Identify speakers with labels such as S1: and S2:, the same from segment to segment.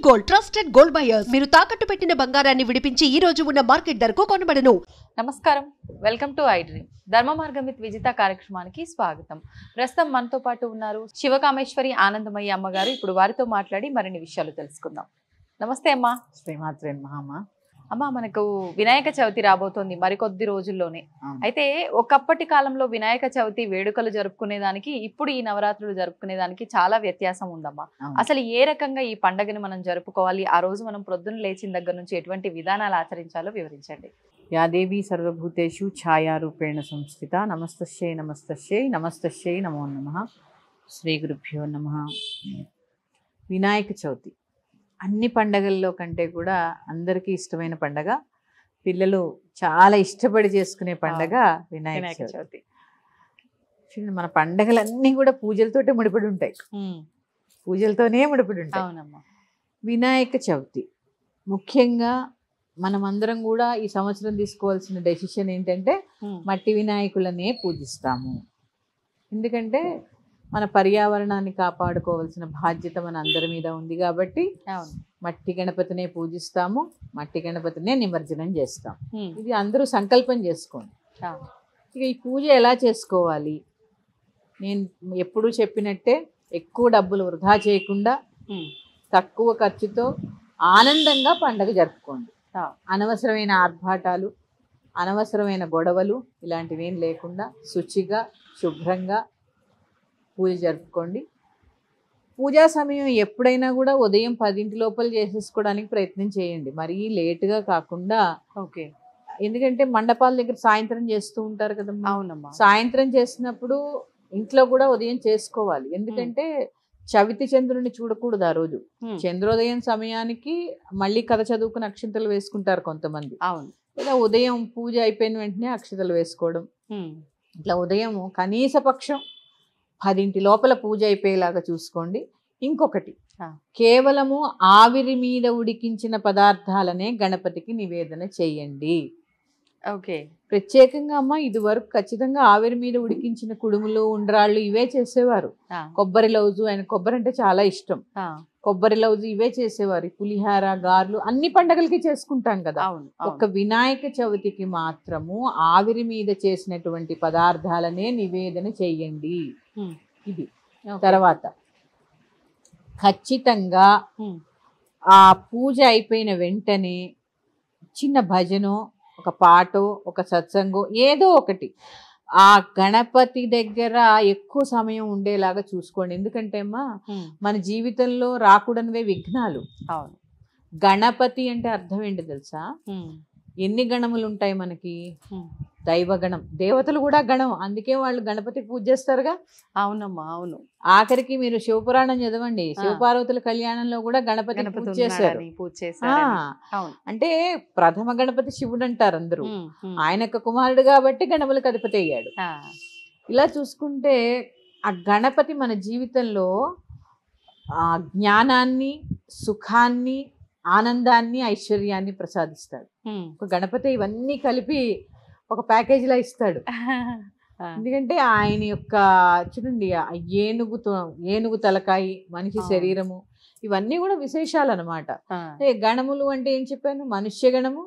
S1: Gold trusted gold buyers మీరు తాకట్టు పెట్టిన బంగారాన్ని విడిపించి ఈ రోజు ఉన్న మార్కెట్ ధరకు కొనబడను.
S2: నమస్కారం, వెల్కమ్ టు ఐ డ్రీమ్. ధర్మ మార్గం విత్ విజిత కార్యక్రమానికి స్వాగతం. ప్రస్తుతం మనతో పాటు ఉన్నారు శివకామేశ్వరి ఆనందమయ్య అమ్మగారు. ఇప్పుడు వారితో మాట్లాడి మరిన్ని విషయాలు తెలుసుకుందాం. నమస్తే అమ్మా.
S3: శ్రీమాత్రే మహామా.
S2: అమ్మ, మనకు వినాయక చవితి రాబోతోంది మరికొద్ది రోజుల్లోనే. అయితే ఒకప్పటి కాలంలో వినాయక చవితి వేడుకలు జరుపుకునే దానికి ఇప్పుడు ఈ నవరాత్రులు జరుపుకునే దానికి చాలా వ్యత్యాసం ఉందమ్మా. అసలు ఏ రకంగా ఈ పండుగని మనం జరుపుకోవాలి, ఆ రోజు మనం ప్రొద్దున లేచిన దగ్గర నుంచి ఎటువంటి విధానాలు ఆచరించాలో వివరించండి.
S3: యాదేవి సర్వభూతేషు ఛాయారూపేణ సంస్థిత. నమస్తస్యై నమస్తస్యై నమస్తస్యై నమో నమః. శ్రీ గురుభ్యో నమః. వినాయక చవితి అన్ని పండగల్లో కంటే కూడా అందరికీ ఇష్టమైన పండగ, పిల్లలు చాలా ఇష్టపడి చేసుకునే పండగ వినాయక చవితి. చూడండి, మన పండగలన్నీ కూడా పూజలతోటే ముడిపడి ఉంటాయి, పూజలతోనే ముడిపడి ఉంటాయి.
S2: అవునమ్మా.
S3: వినాయక చవితి ముఖ్యంగా మనమందరం కూడా ఈ సంవత్సరం తీసుకోవాల్సిన డెసిషన్ ఏంటంటే మట్టి వినాయకులనే పూజిస్తాము. ఎందుకంటే మన పర్యావరణాన్ని కాపాడుకోవాల్సిన బాధ్యత మన అందరి మీద ఉంది కాబట్టి మట్టి గణపతినే పూజిస్తాము, మట్టి గణపతినే నిమజ్జనం చేస్తాం. ఇది అందరూ సంకల్పం చేసుకోండి. ఇక ఈ పూజ ఎలా చేసుకోవాలి, నేను ఎప్పుడూ చెప్పినట్టే ఎక్కువ డబ్బులు వృధా చేయకుండా తక్కువ ఖర్చుతో ఆనందంగా పండగ జరుపుకోండి. అనవసరమైన ఆర్భాటాలు, అనవసరమైన గొడవలు ఇలాంటివి ఏం లేకుండా శుచిగా శుభ్రంగా పూజ జరుపుకోండి. పూజా సమయం ఎప్పుడైనా కూడా ఉదయం 10 లోపల చేసేసుకోవడానికి ప్రయత్నం చేయండి, మరీ లేటుగా కాకుండా.
S2: ఓకే.
S3: ఎందుకంటే మండపాల దగ్గర సాయంత్రం చేస్తూ ఉంటారు కదమ్మా.
S2: అవునమ్మా.
S3: సాయంత్రం చేసినప్పుడు ఇంట్లో కూడా ఉదయం చేసుకోవాలి. ఎందుకంటే చవితి చంద్రుడిని చూడకూడదు ఆ రోజు. చంద్రోదయం సమయానికి మళ్ళీ కథ చదువుకుని అక్షింతలు వేసుకుంటారు కొంతమంది.
S2: అవును.
S3: లేదా ఉదయం పూజ అయిపోయిన వెంటనే అక్షింతలు వేసుకోవడం. ఇట్లా ఉదయం కనీస పక్షం 10 లోపల పూజ అయిపోయేలాగా చూసుకోండి. ఇంకొకటి, కేవలము ఆవిరి మీద ఉడికించిన పదార్థాలనే గణపతికి నివేదన చేయండి.
S2: ఓకే.
S3: ప్రత్యేకంగా అమ్మ ఇది వరకు ఖచ్చితంగా ఆవిరి మీద ఉడికించిన కుడుములు ఉండ్రాళ్ళు ఇవే చేసేవారు. కొబ్బరి లౌజు, ఆయన కొబ్బరి అంటే చాలా ఇష్టం, కొబ్బరి లౌజు ఇవే చేసేవారు. పులిహార, గార్లు అన్ని పండగలకి చేసుకుంటాం కదా. ఒక వినాయక చవితికి మాత్రము ఆవిరి మీద చేసినటువంటి పదార్థాలనే నివేదన చెయ్యండి. ఇది తర్వాత ఖచ్చితంగా ఆ పూజ అయిపోయిన వెంటనే చిన్న భజనో, ఒక పాటో, ఒక సత్సంగో ఏదో ఒకటి ఆ గణపతి దగ్గర ఎక్కువ సమయం ఉండేలాగా చూసుకోండి. ఎందుకంటే అమ్మా మన జీవితంలో రాకూడనివే విఘ్నాలు.
S2: అవును.
S3: గణపతి అంటే అర్థం ఏంటి తెలుసా? ఎన్ని గణములు ఉంటాయి మనకి? దైవగణం, దేవతలు కూడా గణం, అందుకే వాళ్ళు గణపతి పూజ చేస్తారుగా.
S2: అవునమ్మా. అవును.
S3: ఆఖరికి మీరు శివపురాణం చదవండి, శివపార్వతుల కళ్యాణంలో కూడా గణపతి పూజ చేశారు. అంటే ప్రథమ గణపతి శివుడు అంటారు అందరూ, ఆయన యొక్క కుమారుడు కాబట్టి గణములకు అధిపతి అయ్యాడు. ఇలా చూసుకుంటే ఆ గణపతి మన జీవితంలో జ్ఞానాన్ని, సుఖాన్ని, ఆనందాన్ని, ఐశ్వర్యాన్ని ప్రసాదిస్తాడు. ఒక గణపతి ఇవన్నీ కలిపి ఒక ప్యాకేజీలా ఇస్తాడు. ఎందుకంటే ఆయన యొక్క చూడండి, ఏనుగు తలకాయి, మనిషి శరీరము, ఇవన్నీ కూడా విశేషాలు అనమాట. గణములు అంటే ఏం చెప్పాను? మనుష్య గణము,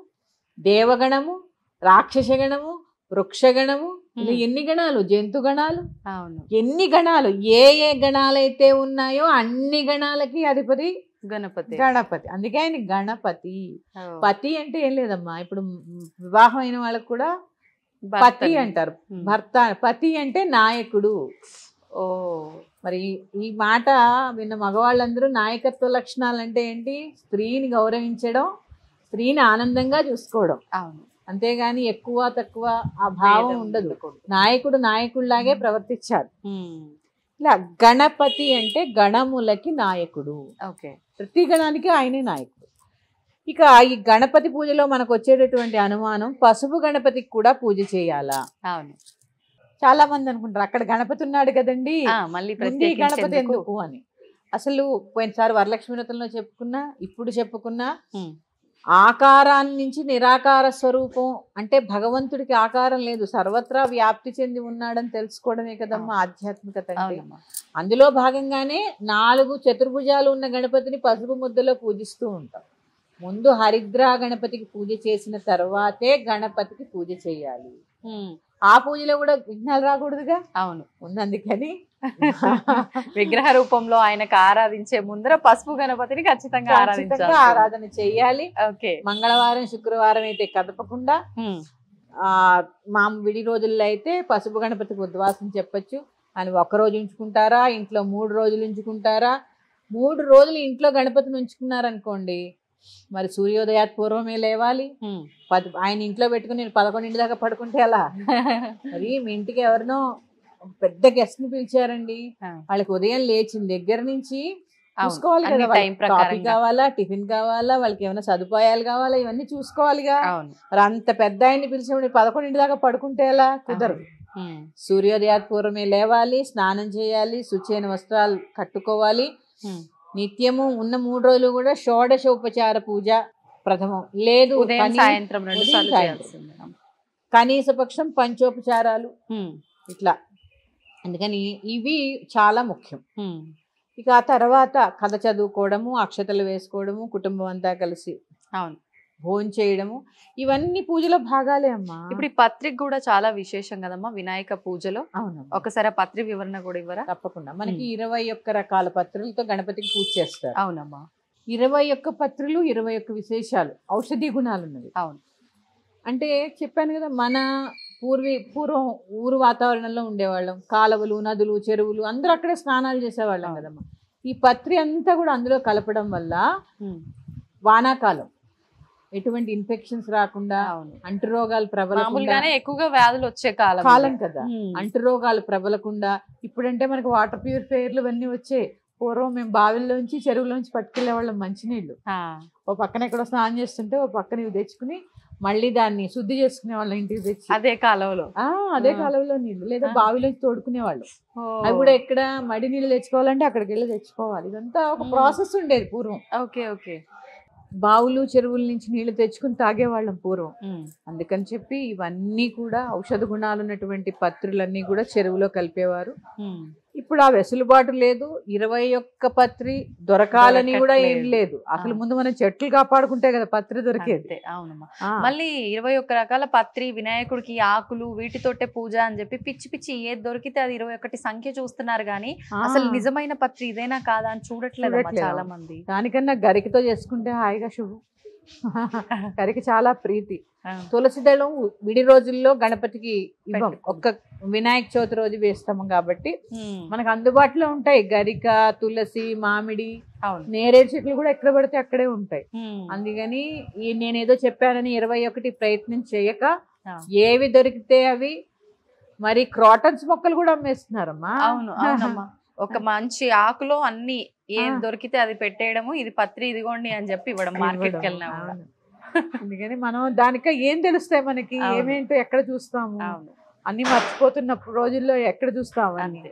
S3: దేవగణము, రాక్షస గణము, వృక్షగణము, ఇలా ఎన్ని గణాలు, జంతు గణాలు, ఎన్ని గణాలు, ఏ ఏ గణాలైతే ఉన్నాయో అన్ని గణాలకి అధిపతి గణపతి. అందుకే ఆయన గణపతి. పతి అంటే ఏం లేదమ్మా, ఇప్పుడు వివాహం అయిన వాళ్ళకు కూడా పతి అంటారు, భర్త. పతి అంటే నాయకుడు. ఓ మరి ఈ మాట విన్న మగవాళ్ళందరూ నాయకత్వ లక్షణాలు అంటే ఏంటి? స్త్రీని గౌరవించడం, స్త్రీని ఆనందంగా చూసుకోవడం. అవును. అంతేగాని ఎక్కువ తక్కువ ఆ భావం ఉండదు. నాయకుడు నాయకుడిలాగే ప్రవర్తించారు. ఇలా గణపతి అంటే గణములకి నాయకుడు. ఓకే. ప్రతి గణానికి ఆయనే నాయకుడు. ఇక ఈ గణపతి పూజలో మనకు వచ్చేటటువంటి అనుమానం, పసుపు గణపతికి కూడా పూజ చేయాలా? అవును. చాలా మంది అనుకుంటారు అక్కడ గణపతి ఉన్నాడు కదండి, మళ్ళీ గణపతి ఎందుకు అని. అసలు పోయినసారి వరలక్ష్మి వ్రతంలో చెప్పుకున్నా, ఇప్పుడు చెప్పుకున్నా, ఆకారాన్ని నుంచి నిరాకార స్వరూపం అంటే భగవంతుడికి ఆకారం లేదు, సర్వత్రా వ్యాప్తి చెంది ఉన్నాడని తెలుసుకోవడమే కదమ్మా ఆధ్యాత్మికత అంటే. అందులో భాగంగానే 4 చతుర్భుజాలు ఉన్న గణపతిని పసుపు ముద్దలో పూజిస్తూ ఉంటాం. ముందు హరిద్రా గణపతికి పూజ చేసిన తర్వాతే గణపతికి పూజ చేయాలి. ఆ పూజలో కూడా విఘ్నాలు రాకూడదుగా.
S2: అవును,
S3: ఉంది. అందుకని
S2: విగ్రహ రూపంలో ఆయనకు ఆరాధించే ముందర పసుపు గణపతిని ఖచ్చితంగా
S3: ఆరాధన చెయ్యాలి.
S2: ఓకే,
S3: మంగళవారం శుక్రవారం అయితే కదపకుండా, మా విడి రోజుల్లో అయితే పసుపు గణపతికి ఉద్వాసం చెప్పచ్చు. అని 1 రోజు ఉంచుకుంటారా, ఇంట్లో 3 రోజులు ఉంచుకుంటారా? 3 రోజులు ఇంట్లో గణపతిని ఉంచుకున్నారనుకోండి, మరి సూర్యోదయాత్ పూర్వమే లేవాలి. ఆయన ఇంట్లో పెట్టుకుని 11 దాకా పడుకుంటే ఎలా? మరి మీ ఇంటికి ఎవరినో పెద్ద గెస్ట్ ని పిలిచారండి, వాళ్ళకి ఉదయం లేచిన దగ్గర నుంచి చూసుకోవాలి కదా, కాఫీ కావాలా, టిఫిన్ కావాలా, వాళ్ళకి ఏమైనా సదుపాయాలు కావాలా, ఇవన్నీ చూసుకోవాలిగా. మరి అంత పెద్ద ఆయన్ని పిలిచినప్పుడు 11 దాకా పడుకుంటే ఎలా? కుదరదు. సూర్యోదయాత్ పూర్వమే లేవాలి, స్నానం చేయాలి, శుచైన వస్త్రాలు కట్టుకోవాలి. నిత్యము ఉన్న 3 రోజులు కూడా షోడశ ఉపచార పూజ ప్రథమం, లేదు
S2: సాయంత్రం
S3: కనీస పక్షం పంచోపచారాలు ఇట్లా. అందుకని ఇవి చాలా ముఖ్యం. ఇక ఆ తర్వాత కథ చదువుకోవడము, అక్షతలు వేసుకోవడము, కుటుంబం అంతా కలిసి భోజనం చేయడము, ఇవన్నీ పూజలో భాగాలే అమ్మా.
S2: ఇప్పుడు ఈ పత్రిక కూడా చాలా విశేషం కదమ్మా వినాయక పూజలో.
S3: అవును,
S2: ఒకసారి పత్రి వివరణ కూడా ఇవ్వరా?
S3: తప్పకుండా. మనకి 21 రకాల పత్రులతో గణపతికి పూజ చేస్తారు.
S2: అవునమ్మా.
S3: 21 పత్రులు, 21 విశేషాలు, ఔషధీ గుణాలు ఉన్నవి.
S2: అవును,
S3: అంటే చెప్పాను కదా, మన పూర్వం ఊరు వాతావరణంలో ఉండేవాళ్ళం. కాలువలు, నదులు, చెరువులు, అందరూ అక్కడే స్నానాలు చేసేవాళ్ళం కదమ్మా. ఈ పత్రి అంతా కూడా అందులో కలపడం వల్ల వానాకాలం ఎటువంటి ఇన్ఫెక్షన్స్ రాకుండా, అంటురోగాలు ప్రబలకుండా,
S2: ఎక్కువగా వ్యాధులు వచ్చే
S3: కాలం కదా, అంటురోగాలు ప్రబలకుండా. ఇప్పుడంటే మనకు వాటర్ ప్యూరిఫైయర్లు ఇవన్నీ వచ్చాయి. పూర్వం మేము బావిల్లోంచి చెరువులోంచి పట్టుకెళ్లే వాళ్ళం మంచినీళ్ళు. ఓ పక్కన ఎక్కడో స్నానం చేస్తుంటే ఓ పక్కన ఇవి తెచ్చుకుని మళ్ళీ దాన్ని శుద్ధి చేసుకునే వాళ్ళం ఇంటికి తెచ్చి.
S2: అదే కాలంలో
S3: నీళ్ళు, లేదా బావిలోంచి తోడుకునే వాళ్ళు. అవి కూడా ఎక్కడ మడి నీళ్ళు తెచ్చుకోవాలంటే అక్కడికి వెళ్ళి తెచ్చుకోవాలి. ఇదంతా ఒక ప్రాసెస్ ఉండేది పూర్వం.
S2: ఓకే,
S3: బావులు చెరువుల నుంచి నీళ్లు తెచ్చుకుని తాగేవాళ్ళం పూర్వం. అందుకని చెప్పి ఇవన్నీ కూడా ఔషధ గుణాలు ఉన్నటువంటి పత్రులన్నీ కూడా చెరువులో కలిపేవారు. ఇప్పుడు ఆ వెసులుబాటు లేదు. 21 పత్రి దొరకాలని కూడా ఏం లేదు. అసలు ముందు మనం చెట్లు కాపాడుకుంటే కదా పత్రి దొరికేది.
S2: అవునమ్మా. మళ్ళీ 21 రకాల పత్రి, వినాయకుడికి ఆకులు, వీటితోటే పూజ అని చెప్పి పిచ్చి పిచ్చి ఏది దొరికితే అది 21 సంఖ్య చూస్తున్నారు కానీ అసలు నిజమైన పత్రి ఇదేనా కాదా అని చూడట్లేదు చాలా మంది.
S3: దానికన్నా గరికతో చేసుకుంటే హాయిగా శుభం. గరికి చాలా ప్రీతి. తులసి దళం విడి రోజుల్లో గణపతికి ఇవ్వం, ఒక్క వినాయక చవితి రోజు వేస్తాము కాబట్టి మనకు అందుబాటులో ఉంటాయి. గరిక, తులసి, మామిడి, నేరేడు చెట్లు కూడా ఎక్కడ పడితే అక్కడే ఉంటాయి. అందుకని నేనేదో చెప్పానని 21 ప్రయత్నం చేయక ఏవి దొరికితే అవి. మరి క్రాటన్స్ మొక్కలు కూడా అమ్మేస్తున్నారమ్మా.
S2: అవునమ్మా. ఒక మంచి ఆకులో అన్ని ఏం దొరికితే అది పెట్టేయడము, ఇది పత్రి ఇదిగోండి అని చెప్పి ఇవ్వడం మార్కెట్కి వెళ్ళినా.
S3: అందుకని మనం దానిక ఏం తెలుస్తాయి మనకి, ఏమేంటో ఎక్కడ చూస్తాము, అన్ని మర్చిపోతున్న రోజుల్లో ఎక్కడ చూస్తాము అన్ని,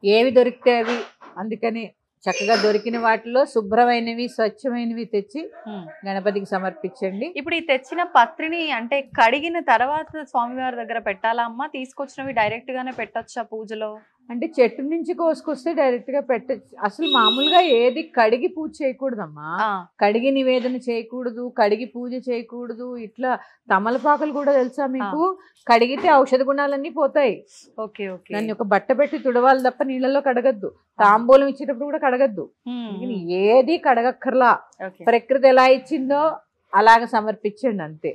S3: ఏవి దొరికితే అవి. అందుకని చక్కగా దొరికిన వాటిలో శుభ్రమైనవి, స్వచ్ఛమైనవి తెచ్చి గణపతికి సమర్పించండి.
S2: ఇప్పుడు ఈ తెచ్చిన పత్రిని అంటే కడిగిన తర్వాత స్వామివారి దగ్గర పెట్టాలా అమ్మా? తీసుకొచ్చినవి డైరెక్ట్ గానే పెట్టొచ్చా పూజలో?
S3: అంటే చెట్టు నుంచి కోసుకొస్తే డైరెక్ట్ గా పెట్టచ్చు. అసలు మామూలుగా ఏది కడిగి పూజ చేయకూడదమ్మా. కడిగి నివేదన చేయకూడదు, కడిగి పూజ చేయకూడదు. ఇట్లా తమలపాకులు కూడా తెలుసా మీకు? కడిగితే ఔషధ గుణాలన్నీ పోతాయి. దాన్ని ఒక బట్ట పెట్టి తుడవాలి తప్ప నీళ్ళలో కడగద్దు. తాంబూలం ఇచ్చేటప్పుడు కూడా కడగద్దు. ఏది కడగక్కర్లా. ప్రకృతి ఎలా ఇచ్చిందో అలాగ సమర్పించండి అంతే.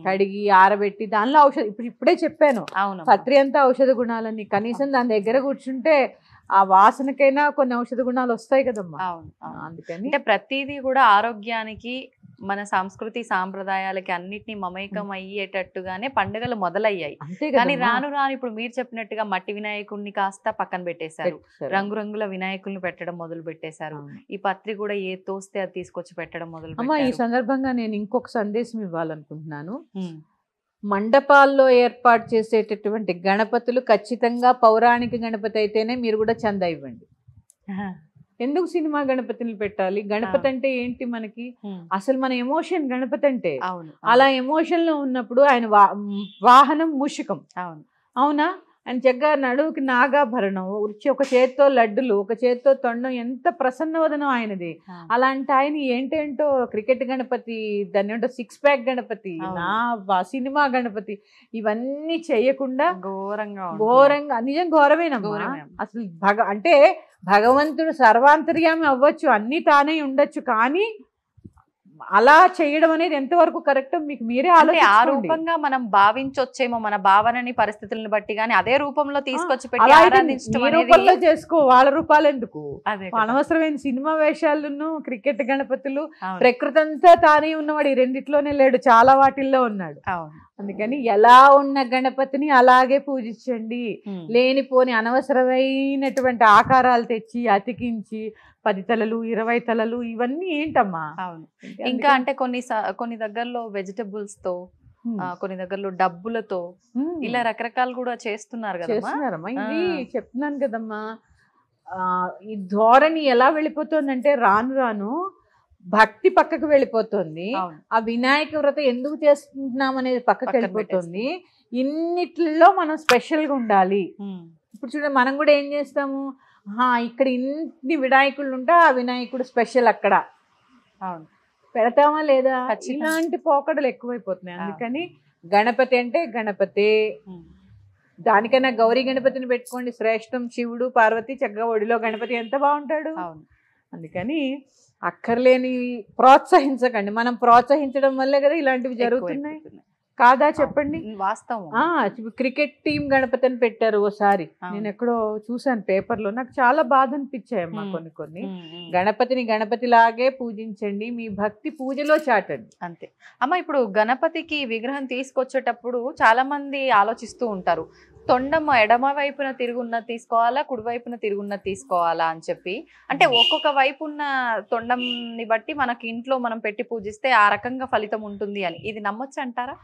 S3: కడిగి ఆరబెట్టి దానిలో ఔషధం, ఇప్పుడే చెప్పాను పత్రి అంతా ఔషధ గుణాలని. కనీసం దాని దగ్గర కూర్చుంటే ఆ వాసనకైనా కొన్ని ఔషధ గుణాలు వస్తాయి కదమ్మా. అందుకని
S2: అంటే ప్రతిదీ కూడా ఆరోగ్యానికి, మన సంస్కృతి సాంప్రదాయాలకి అన్నిటినీ మమేకం అయ్యేటట్టుగానే పండుగలు మొదలయ్యాయి. కానీ రాను రాను ఇప్పుడు మీరు చెప్పినట్టుగా మట్టి వినాయకుడిని కాస్త పక్కన పెట్టేశారు, రంగురంగుల వినాయకుల్ని పెట్టడం మొదలు పెట్టేశారు. ఈ పత్రి కూడా ఏ తోస్తే అది తీసుకొచ్చి పెట్టడం మొదలు పెట్టారు.
S3: ఈ సందర్భంగా నేను ఇంకొక సందేశం ఇవ్వాలనుకుంటున్నాను. మండపాల్లో ఏర్పాటు చేసేటటువంటి గణపతులు ఖచ్చితంగా పౌరాణిక గణపతి అయితేనే మీరు కూడా చందా ఇవ్వండి. ఎందుకు సినిమా గణపతిని పెట్టాలి? గణపతి అంటే ఏంటి మనకి? అసలు మన ఎమోషన్ గణపతి అంటే. అలా ఎమోషన్ లో ఉన్నప్పుడు ఆయన వాహనం మూషికం. అవునా? ఆయన చక్కగా నడువుకి నాగాభరణం, ఒక చేత్తో లడ్డులు, ఒక చేత్తో తొండం, ఎంత ప్రసన్నవదనం ఆయనది. అలాంటి ఆయన ఏంటేంటో క్రికెట్ గణపతి, దాన్ని ఏంటో 6 ప్యాక్ గణపతి, సినిమా గణపతి, ఇవన్నీ చేయకుండా ఘోరంగా, నిజం ఘోరమేనమ్మా. అసలు అంటే భగవంతుడు సర్వాంతర్యామి అవ్వచ్చు, అన్ని తానే ఉండొచ్చు, కానీ అలా చేయడం అనేది ఎంతవరకు కరెక్ట్ మీకు మీరే ఆలోచించుకోండి.
S2: ఆ రూపంగా మనం భావించొచ్చేమో, మన భావనని పరిస్థితులను బట్టి, కానీ అదే రూపంలో తీసుకొచ్చి పెట్టి ఆరాధించడం
S3: రూపంలో చేసుకో, వాళ్ళ రూపాలు ఎందుకు? అనవసరమైన సినిమా వేషాలను, క్రికెట్ గణపతులు, ప్రకృతి అంతా తానే ఉన్నవాడు, ఈ రెండిట్లోనే లేడు, చాలా వాటిల్లో ఉన్నాడు. అందుకని ఎలా ఉన్న గణపతిని అలాగే పూజించండి. లేనిపోని అనవసరమైనటువంటి ఆకారాలు తెచ్చి అతికించి 10 తలలు 20 తలలు ఇవన్నీ ఏంటమ్మా?
S2: ఇంకా అంటే కొన్ని దగ్గరలో వెజిటబుల్స్ తో, కొన్ని దగ్గరలో డబ్బులతో, ఇలా రకరకాలు కూడా చేస్తున్నారు
S3: చేస్తున్నారమ్మా. ఇది చెప్తున్నాను కదమ్మా, ఈ ధోరణి ఎలా వెళ్ళిపోతుందంటే రాను రాను భక్తి పక్కకు వెళ్ళిపోతుంది. ఆ వినాయక వ్రతం ఎందుకు చేసుకుంటున్నాం అనేది పక్కకు వెళ్ళిపోతుంది. ఇన్నిట్లో మనం స్పెషల్ గా ఉండాలి. ఇప్పుడు చూడండి, మనం కూడా ఏం చేస్తాము, ఇక్కడ ఇన్ని వినాయకుళ్ళు ఉంటే ఆ వినాయకుడు స్పెషల్ అక్కడ పెడతామా లేదా? ఇలాంటి పోకడలు ఎక్కువైపోతున్నాయి. అందుకని గణపతి అంటే గణపతే. దానికన్నా గౌరీ గణపతిని పెట్టుకోండి, శ్రేష్టం. శివుడు పార్వతి చక్కగా ఒడిలో గణపతి ఎంత బాగుంటాడు. అందుకని అక్కర్లేని ప్రోత్సహించకండి. మనం ప్రోత్సహించడం వల్లే కదా ఇలాంటివి జరుగుతున్నాయి, కాదా చెప్పండి?
S2: వాస్తవం.
S3: క్రికెట్ టీం గణపతిని పెట్టారు ఓసారి, నేను ఎక్కడో చూసాను పేపర్లో, నాకు చాలా బాధ అనిపించాయమ్మా. కొన్ని గణపతిని గణపతిలాగే పూజించండి, మీ భక్తి పూజలో చాటండి,
S2: అంతే అమ్మ. ఇప్పుడు గణపతికి విగ్రహం తీసుకొచ్చేటప్పుడు చాలా మంది ఆలోచిస్తూ ఉంటారు, తొండం ఎడమ వైపున తిరుగున్నది తీసుకోవాలా, కుడి వైపున తిరుగున్నది తీసుకోవాలా అని చెప్పి. అంటే ఒక్కొక్క వైపు ఉన్న తొండంని బట్టి మనకి ఇంట్లో మనం పెట్టి పూజిస్తే ఆ రకంగా ఫలితం ఉంటుంది అని, ఇది నమ్మొచ్చు అంటారా?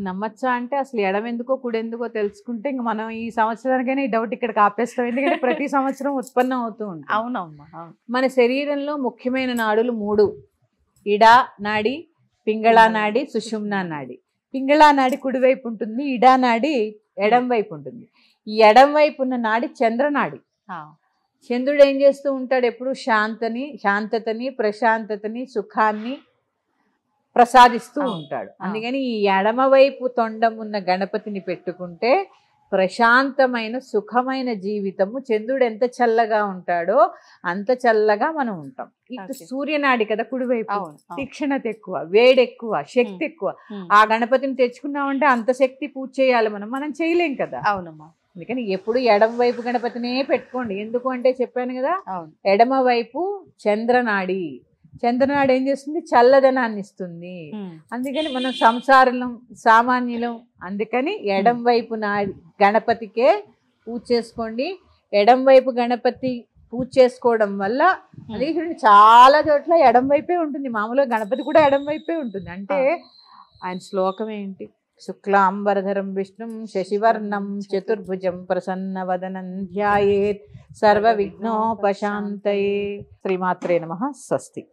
S3: నమ్మచ్చా అంటే అసలు ఎడమెందుకో కుడెందుకో తెలుసుకుంటే ఇంక మనం ఈ సంవత్సరానికైనా ఈ డౌట్ ఇక్కడికి ఆపేస్తాం. ఎందుకంటే ప్రతి సంవత్సరం ఉత్పన్నం అవుతూ ఉంటుంది.
S2: అవునమ్మా.
S3: మన శరీరంలో ముఖ్యమైన నాడులు 3: ఇడా నాడి, పింగళా నాడి, సుషుమ్నా నాడి. పింగళా నాడి కుడివైపు ఉంటుంది, ఇడా నాడి ఎడం వైపు ఉంటుంది. ఈ ఎడం వైపు ఉన్న నాడి చంద్రనాడి. చంద్రుడు ఏం చేస్తూ ఉంటాడు? ఎప్పుడు శాంతతని, ప్రశాంతతని, సుఖాన్ని ప్రసాదిస్తూ ఉంటాడు. అందుకని ఈ ఎడమవైపు తొండం ఉన్న గణపతిని పెట్టుకుంటే ప్రశాంతమైన సుఖమైన జీవితము. చంద్రుడు ఎంత చల్లగా ఉంటాడో అంత చల్లగా మనం ఉంటాం. ఇటు సూర్యనాడి కదా కుడివైపు, తీక్షణత ఎక్కువ, వేడి ఎక్కువ, శక్తి ఎక్కువ. ఆ గణపతిని తెచ్చుకున్నామంటే అంత శక్తి పూజ చేయాలి, మనం చేయలేం కదా.
S2: అవునమ్మా.
S3: అందుకని ఎప్పుడు ఎడమ వైపు గణపతినే పెట్టుకోండి. ఎందుకు అంటే చెప్పాను కదా, ఎడమ వైపు చంద్రనాడి. చంద్రనాడు ఏం చేస్తుంది? చల్లదనాన్ని ఇస్తుంది. అందుకని మనం సంసారం సామాన్యులం. అందుకని ఎడం వైపు గణపతికే పూజ చేసుకోండి. ఎడం వైపు గణపతి పూజ చేసుకోవడం వల్ల అది చాలా చోట్ల ఎడం వైపే ఉంటుంది. మామూలుగా గణపతి కూడా ఎడం వైపే ఉంటుంది. అంటే ఆయన శ్లోకం ఏంటి? శుక్లాంబరధరం విష్ణుం శశివర్ణం చతుర్భుజం ప్రసన్నవదనం ధ్యాయేత్ సర్వ విఘ్నోపశాంతయే. శ్రీమాత్రే నమః. స్వస్తి.